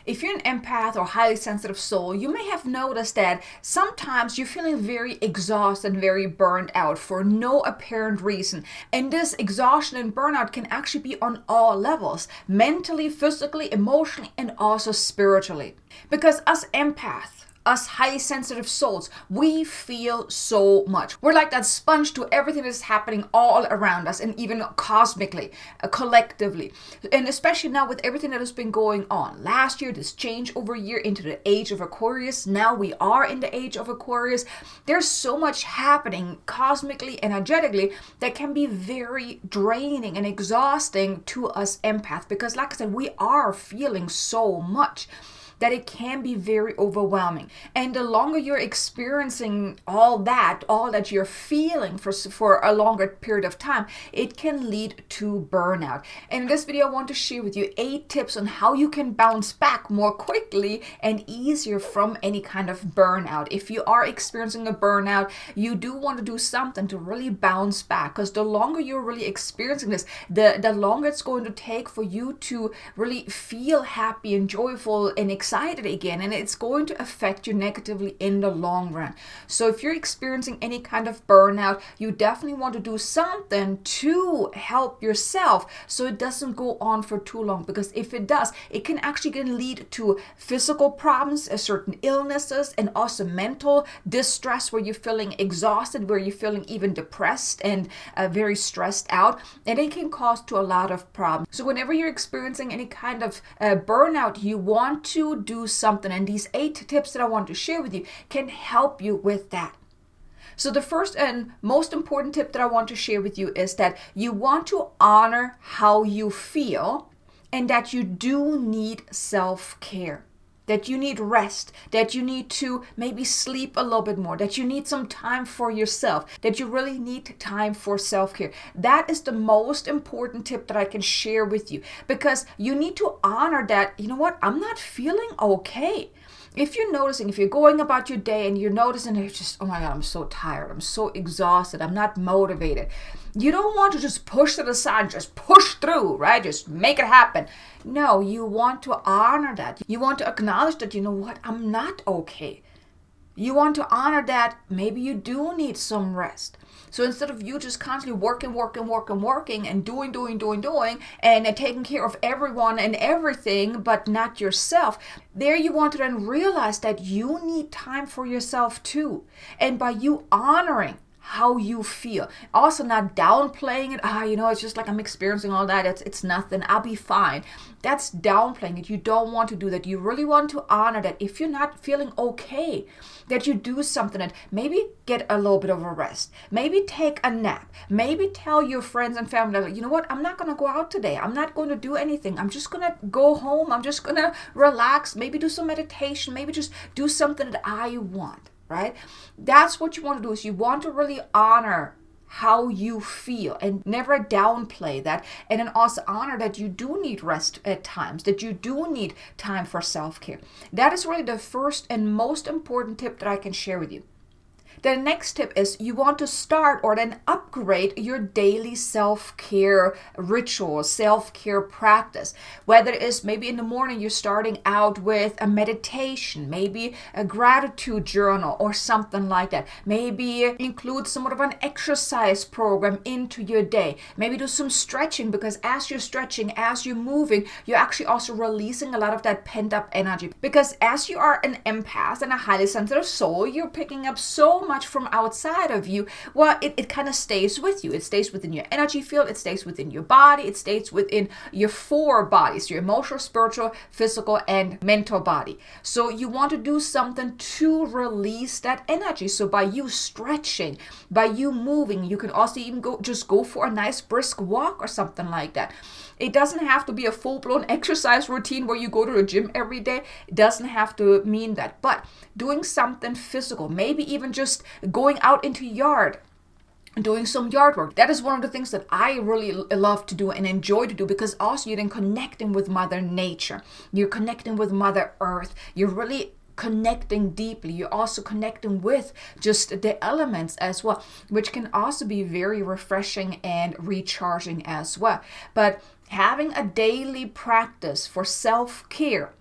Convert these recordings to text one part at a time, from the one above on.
If you're an empath or highly sensitive soul, you may have noticed that sometimes you're feeling very exhausted and very burned out for no apparent reason. And this exhaustion and burnout can actually be on all levels, mentally, physically, emotionally, and also spiritually. Because us empaths, us highly sensitive souls, we feel so much. We're like that sponge to everything that's happening all around us, and even cosmically, collectively. And especially now with everything that has been going on. Last year, this change over year into the Age of Aquarius. Now we are in the Age of Aquarius. There's so much happening cosmically, energetically, that can be very draining and exhausting to us empaths. Because like I said, we are feeling so much that it can be very overwhelming. And the longer you're experiencing all that you're feeling for a longer period of time, it can lead to burnout. And in this video, I want to share with you 8 tips on how you can bounce back more quickly and easier from any kind of burnout. If you are experiencing a burnout, you do want to do something to really bounce back, because the longer you're really experiencing this, the longer it's going to take for you to really feel happy and joyful and excited again, and it's going to affect you negatively in the long run. So if you're experiencing any kind of burnout, you definitely want to do something to help yourself so it doesn't go on for too long, because if it does, it can actually lead to physical problems, certain illnesses, and also mental distress where you're feeling exhausted, where you're feeling even depressed and very stressed out, and it can cause to a lot of problems. So whenever you're experiencing any kind of burnout, you want to do something, and these 8 tips that I want to share with you can help you with that. So the first and most important tip that I want to share with you is that you want to honor how you feel, and that you do need self-care. That you need rest, that you need to maybe sleep a little bit more, that you need some time for yourself, that you really need time for self-care. That is the most important tip that I can share with you, because you need to honor that, you know what, I'm not feeling okay. If you're noticing, if you're going about your day and you're noticing you're just, oh my God, I'm so tired, I'm so exhausted, I'm not motivated. You don't want to just push it aside, just push through, right? Just make it happen. No, you want to honor that. You want to acknowledge that, you know what, I'm not okay. You want to honor that maybe you do need some rest. So instead of you just constantly working and doing and taking care of everyone and everything but not yourself, there you want to then realize that you need time for yourself too. And by you honoring how you feel, also not downplaying it, it's just like I'm experiencing all that, it's nothing, I'll be fine. That's downplaying it. You don't want to do that. You really want to honor that if you're not feeling okay, that you do something, that maybe get a little bit of a rest, maybe take a nap, maybe tell your friends and family, like, you know what, I'm not going to go out today, I'm not going to do anything, I'm just going to go home, I'm just going to relax, maybe do some meditation, maybe just do something that I want. Right? That's what you want to do, is you want to really honor how you feel and never downplay that. And then also honor that you do need rest at times, that you do need time for self-care. That is really the first and most important tip that I can share with you. The next tip is you want to start or then upgrade your daily self-care ritual, self-care practice. Whether it is maybe in the morning you're starting out with a meditation, maybe a gratitude journal or something like that. Maybe include somewhat of an exercise program into your day. Maybe do some stretching, because as you're stretching, as you're moving, you're actually also releasing a lot of that pent-up energy. Because as you are an empath and a highly sensitive soul, you're picking up so much from outside of you. Well, it kind of stays with you. It stays within your energy field. It stays within your body. It stays within your 4 bodies, your emotional, spiritual, physical, and mental body. So you want to do something to release that energy. So by you stretching, by you moving, you can also even go for a nice brisk walk or something like that. It doesn't have to be a full-blown exercise routine where you go to the gym every day. It doesn't have to mean that. But doing something physical, maybe even just going out into yard, doing some yard work. That is one of the things that I really love to do and enjoy to do, because also you're then connecting with Mother Nature. You're connecting with Mother Earth. You're really connecting deeply. You're also connecting with just the elements as well, which can also be very refreshing and recharging as well. But having a daily practice for self-care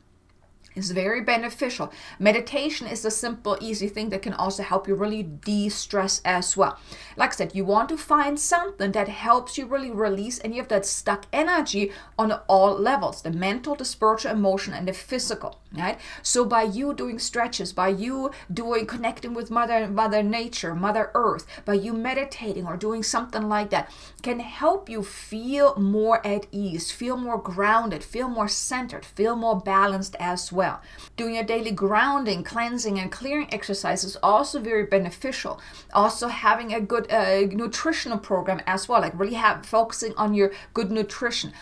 is very beneficial. Meditation is a simple, easy thing that can also help you really de-stress as well. Like I said, you want to find something that helps you really release any of that stuck energy on all levels, the mental, the spiritual, emotional, and the physical, right? So by you doing stretches, by you doing connecting with Mother Nature, Mother Earth, by you meditating or doing something like that, can help you feel more at ease, feel more grounded, feel more centered, feel more balanced as well. Doing a daily grounding, cleansing, and clearing exercise is also very beneficial. Also having a good nutritional program as well, like really focusing on your good nutrition.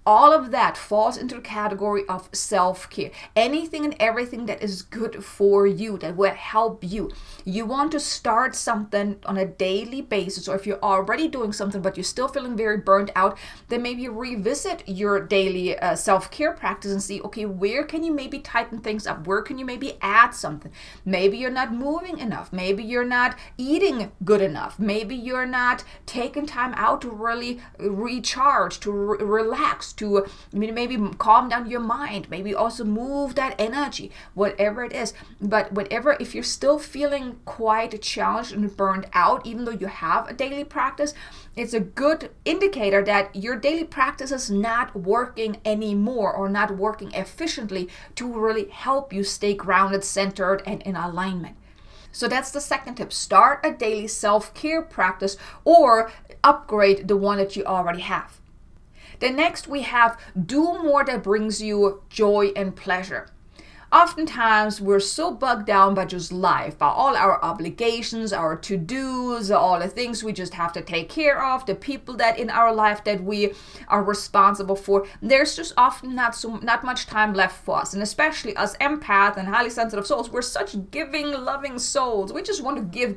All of that falls into the category of self-care. Anything and everything that is good for you, that will help you. You want to start something on a daily basis, or if you're already doing something but you're still feeling very burnt out, then maybe revisit your daily self-care practice and see, okay, where can you maybe tighten things up? Where can you maybe add something? Maybe you're not moving enough. Maybe you're not eating good enough. Maybe you're not taking time out to really recharge, to relax, to maybe calm down your mind, maybe also move that energy, whatever it is. But if you're still feeling quite challenged and burned out, even though you have a daily practice, it's a good indicator that your daily practice is not working anymore or not working efficiently to really help you stay grounded, centered, and in alignment. So that's the second tip. Start a daily self-care practice or upgrade the one that you already have. Then next we have do more that brings you joy and pleasure. Oftentimes we're so bogged down by just life, by all our obligations, our to-dos, all the things we just have to take care of, the people that in our life that we are responsible for. There's just often not much time left for us. And especially as empath and highly sensitive souls, we're such giving, loving souls. We just want to give,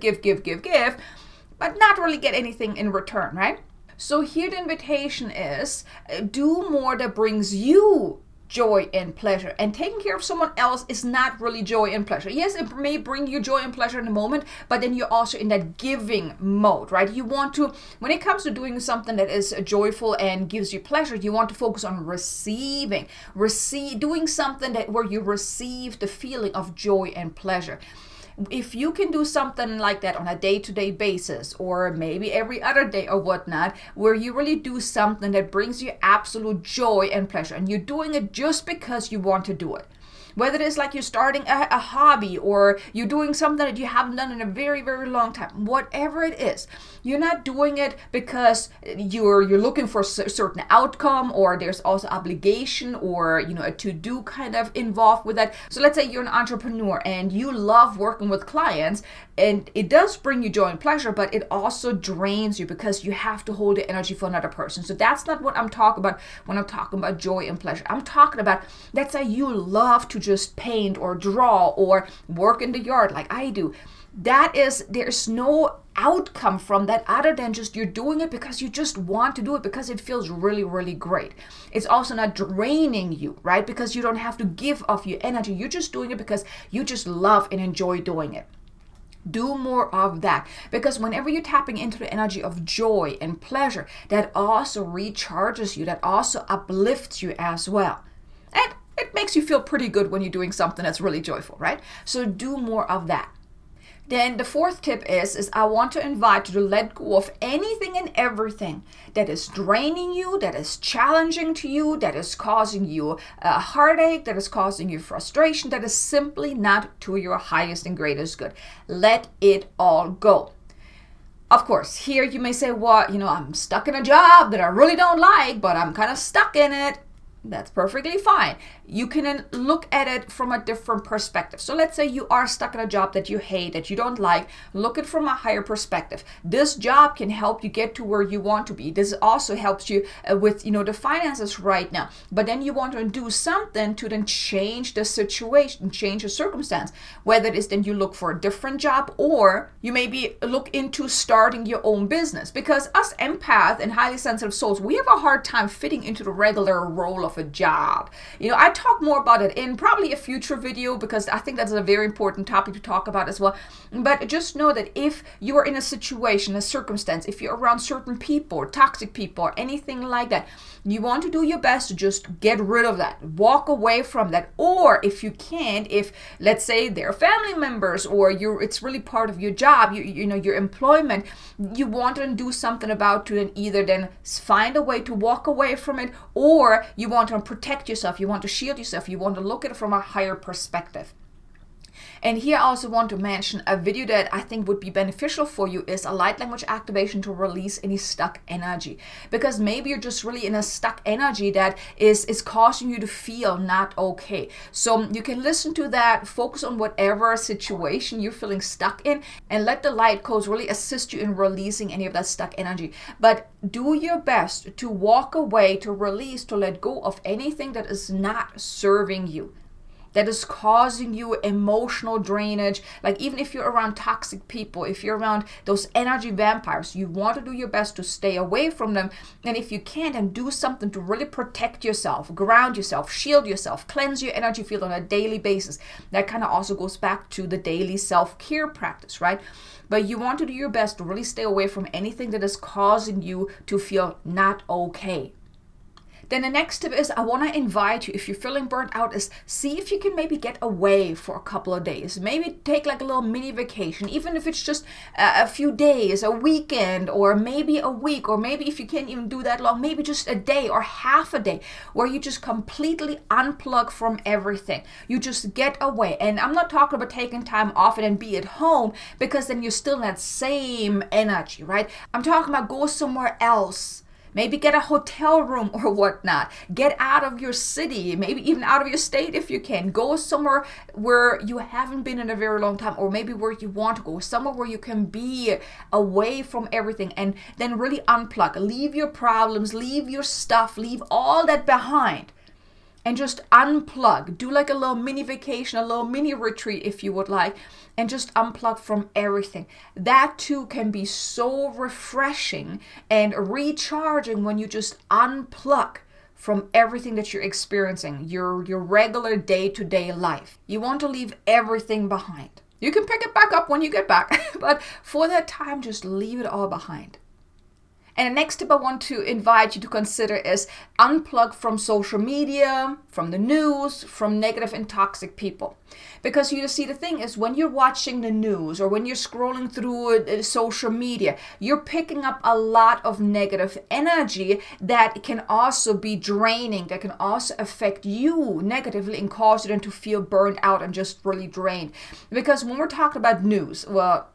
but not really get anything in return, right? So here the invitation is, do more that brings you joy and pleasure. And taking care of someone else is not really joy and pleasure. Yes, it may bring you joy and pleasure in the moment, but then you're also in that giving mode, right? You want to, when it comes to doing something that is joyful and gives you pleasure, you want to focus on receiving, doing something where you receive the feeling of joy and pleasure. If you can do something like that on a day-to-day basis, or maybe every other day or whatnot, where you really do something that brings you absolute joy and pleasure, and you're doing it just because you want to do it. Whether it's like you're starting a hobby, or you're doing something that you haven't done in a very, very long time, whatever it is, you're not doing it because you're looking for a certain outcome, or there's also obligation or a to-do kind of involved with that. So let's say you're an entrepreneur and you love working with clients, and it does bring you joy and pleasure, but it also drains you because you have to hold the energy for another person. So that's not what I'm talking about when I'm talking about joy and pleasure. I'm talking about, let's say you love to just paint or draw or work in the yard like I do. There's no outcome from that other than just you're doing it because you just want to do it because it feels really, really great. It's also not draining you, right? Because you don't have to give off your energy. You're just doing it because you just love and enjoy doing it. Do more of that, because whenever you're tapping into the energy of joy and pleasure, that also recharges you, that also uplifts you as well. And it makes you feel pretty good when you're doing something that's really joyful, right? So do more of that. Then the fourth tip is I want to invite you to let go of anything and everything that is draining you, that is challenging to you, that is causing you a heartache, that is causing you frustration, that is simply not to your highest and greatest good. Let it all go. Of course, here you may say, well, I'm stuck in a job that I really don't like, but I'm kind of stuck in it. That's perfectly fine. You can look at it from a different perspective. So let's say you are stuck in a job that you hate, that you don't like. Look at it from a higher perspective. This job can help you get to where you want to be. This also helps you with, the finances right now. But then you want to do something to then change the situation, change the circumstance. Whether it is then you look for a different job, or you maybe look into starting your own business. Because us empath and highly sensitive souls, we have a hard time fitting into the regular role of a job. I talk more about it in probably a future video, because I think that's a very important topic to talk about as well. But just know that if you are in a situation, a circumstance, if you're around certain people or toxic people or anything like that, you want to do your best to just get rid of that, walk away from that. Or if you can't, if let's say they're family members or it's really part of your job, you know, your employment, you want to do something about it, and either then find a way to walk away from it, or you want to protect yourself, you want to shield yourself, you want to look at it from a higher perspective. And here I also want to mention a video that I think would be beneficial for you is a light language activation to release any stuck energy. Because maybe you're just really in a stuck energy that is causing you to feel not okay. So you can listen to that, focus on whatever situation you're feeling stuck in, and let the light codes really assist you in releasing any of that stuck energy. But do your best to walk away, to release, to let go of anything that is not serving you, that is causing you emotional drainage. Like even if you're around toxic people, if you're around those energy vampires, you want to do your best to stay away from them. And if you can't, then do something to really protect yourself, ground yourself, shield yourself, cleanse your energy field on a daily basis. That kind of also goes back to the daily self-care practice, right? But you want to do your best to really stay away from anything that is causing you to feel not okay. Then the next tip is, I want to invite you, if you're feeling burnt out, is see if you can maybe get away for a couple of days. Maybe take like a little mini vacation, even if it's just a few days, a weekend, or maybe a week, or maybe if you can't even do that long, maybe just a day or half a day, where you just completely unplug from everything. You just get away. And I'm not talking about taking time off and then be at home, because then you're still in that same energy, right? I'm talking about go somewhere else. Maybe get a hotel room or whatnot. Get out of your city, maybe even out of your state if you can. Go somewhere where you haven't been in a very long time, or maybe where you want to go, somewhere where you can be away from everything, and then really unplug. Leave your problems, leave your stuff, leave all that behind. And just unplug. Do like a little mini vacation, a little mini retreat if you would like, and just unplug from everything. That too can be so refreshing and recharging when you just unplug from everything that you're experiencing, your regular day-to-day life. You want to leave everything behind. You can pick it back up when you get back, but for that time, just leave it all behind. And the next tip I want to invite you to consider is unplug from social media, from the news, from negative and toxic people. Because you see, the thing is, when you're watching the news or when you're scrolling through social media, you're picking up a lot of negative energy that can also be draining, that can also affect you negatively and cause you then to feel burned out and just really drained. Because when we're talking about news, well,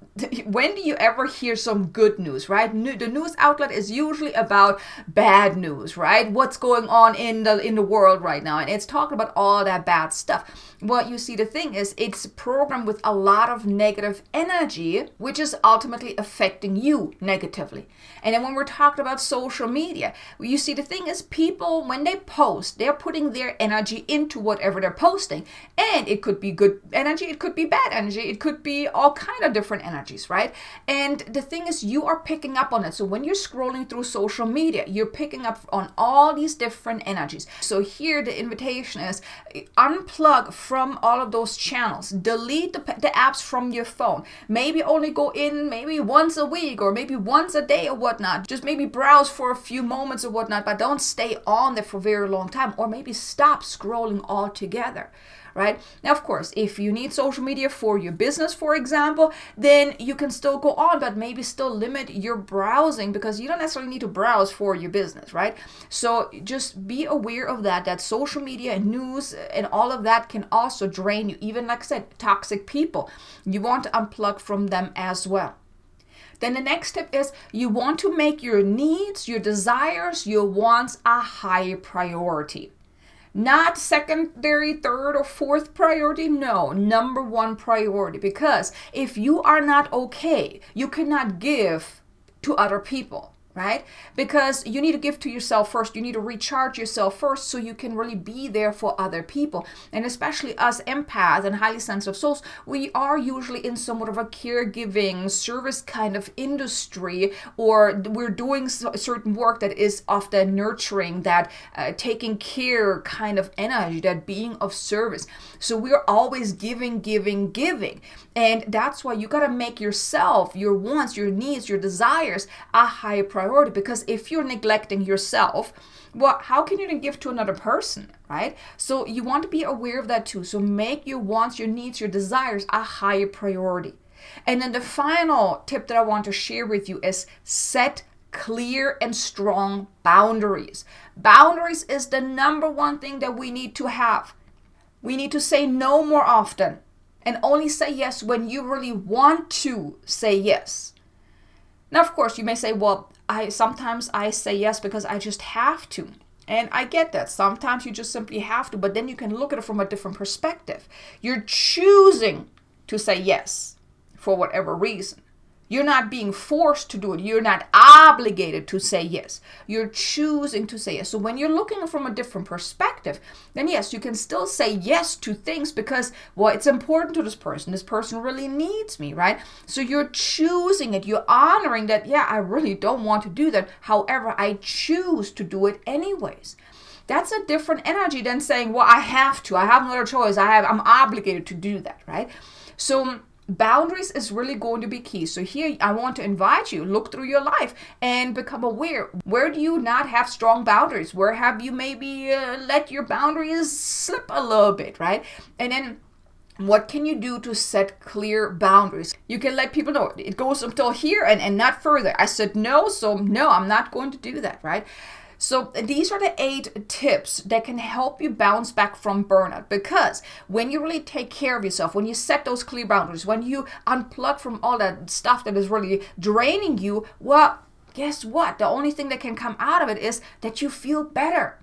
when do you ever hear some good news, right? The news outlet is usually about bad news, right? What's going on in the world right now, and it's talking about all that bad stuff. Well, you see, the thing is, it's programmed with a lot of negative energy, which is ultimately affecting you negatively. And then when we're talking about social media, you see, the thing is, people, when they post, they're putting their energy into whatever they're posting. And it could be good energy, it could be bad energy, it could be all kind of different energies, right? And the thing is, you are picking up on it. So when you're scrolling through social media, you're picking up on all these different energies. So here the invitation is, unplug from all of those channels. Delete the apps from your phone. Maybe only go in maybe once a week or maybe once a day or whatnot. Just maybe browse for a few moments or whatnot, but don't stay on there for a very long time, or maybe stop scrolling altogether. Right? Now, of course, if you need social media for your business, for example, then you can still go on, but maybe still limit your browsing, because you don't necessarily need to browse for your business, right? So just be aware of that social media and news and all of that can also drain you. Even, like I said, toxic people, you want to unplug from them as well. Then the next step is, you want to make your needs, your desires, your wants a high priority. Not secondary, third, or fourth priority. No, number one priority. Because if you are not okay, you cannot give to other people. right? Because you need to give to yourself first. You need to recharge yourself first so you can really be there for other people. And especially us empaths and highly sensitive souls, we are usually in somewhat of a caregiving service kind of industry, or we're doing certain work that is of the nurturing, that taking care kind of energy, that being of service. So we're always giving. And that's why you got to make yourself, your wants, your needs, your desires a high priority. Because if you're neglecting yourself, well, how can you then give to another person, right? So you want to be aware of that too. So make your wants, your needs, your desires a higher priority. And then the final tip that I want to share with you is set clear and strong boundaries. Boundaries is the number one thing that we need to have. We need to say no more often and only say yes when you really want to say yes. Now, of course, you may say, well, sometimes I say yes because I just have to. And I get that. Sometimes you just simply have to, but then you can look at it from a different perspective. You're choosing to say yes for whatever reason. You're not being forced to do it. You're not obligated to say yes. You're choosing to say yes. So when you're looking from a different perspective, then yes, you can still say yes to things because, well, it's important to this person. This person really needs me, right? So you're choosing it. You're honoring that, yeah, I really don't want to do that. However, I choose to do it anyways. That's a different energy than saying, well, I have to. I have no other choice. I'm obligated to do that, right? So boundaries is really going to be key. So here I want to invite you, look through your life and become aware. Where do you not have strong boundaries? Where have you maybe let your boundaries slip a little bit, right? And then what can you do to set clear boundaries? You can let people know it goes until here and not further. I said no, so no, I'm not going to do that, right? So these are the 8 tips that can help you bounce back from burnout. Because when you really take care of yourself, when you set those clear boundaries, when you unplug from all that stuff that is really draining you, well, guess what? The only thing that can come out of it is that you feel better.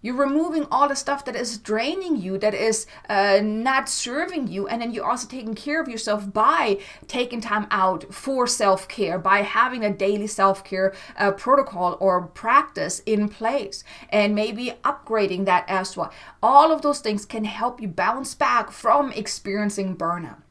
You're removing all the stuff that is draining you, that is not serving you. And then you're also taking care of yourself by taking time out for self-care, by having a daily self-care protocol or practice in place, and maybe upgrading that as well. All of those things can help you bounce back from experiencing burnout.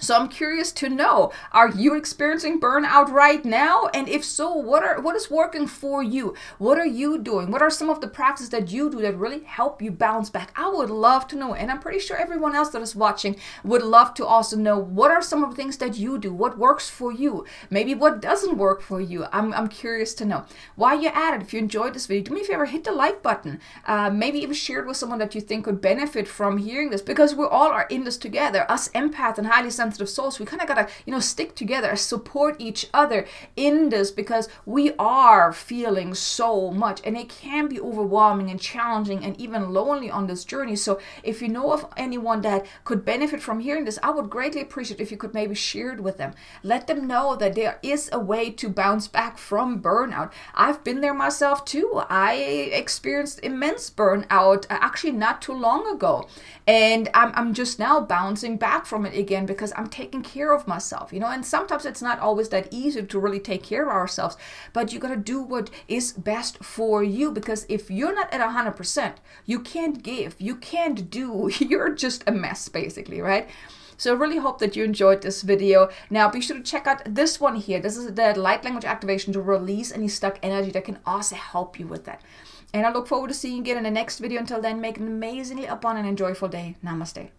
So I'm curious to know, are you experiencing burnout right now? And if so, what is working for you? What are you doing? What are some of the practices that you do that really help you bounce back? I would love to know. And I'm pretty sure everyone else that is watching would love to also know, what are some of the things that you do? What works for you? Maybe what doesn't work for you? I'm curious to know. While you're at it, if you enjoyed this video, do me a favor, hit the like button. Maybe even share it with someone that you think could benefit from hearing this, because we all are in this together. Us empath and highly sensitive souls, we kind of gotta stick together, support each other in this, because we are feeling so much and it can be overwhelming and challenging and even lonely on this journey. So if you know of anyone that could benefit from hearing this, I would greatly appreciate if you could maybe share it with them. Let them know that there is a way to bounce back from burnout. I've been there myself too. I experienced immense burnout actually not too long ago, and I'm just now bouncing back from it again because I'm taking care of myself, and sometimes it's not always that easy to really take care of ourselves, but you got to do what is best for you, because if you're not at 100%, you can't give, you can't do, you're just a mess basically, right? So I really hope that you enjoyed this video. Now be sure to check out this one here. This is the light language activation to release any stuck energy that can also help you with that. And I look forward to seeing you again in the next video. Until then, make an amazingly abundant and joyful day. Namaste.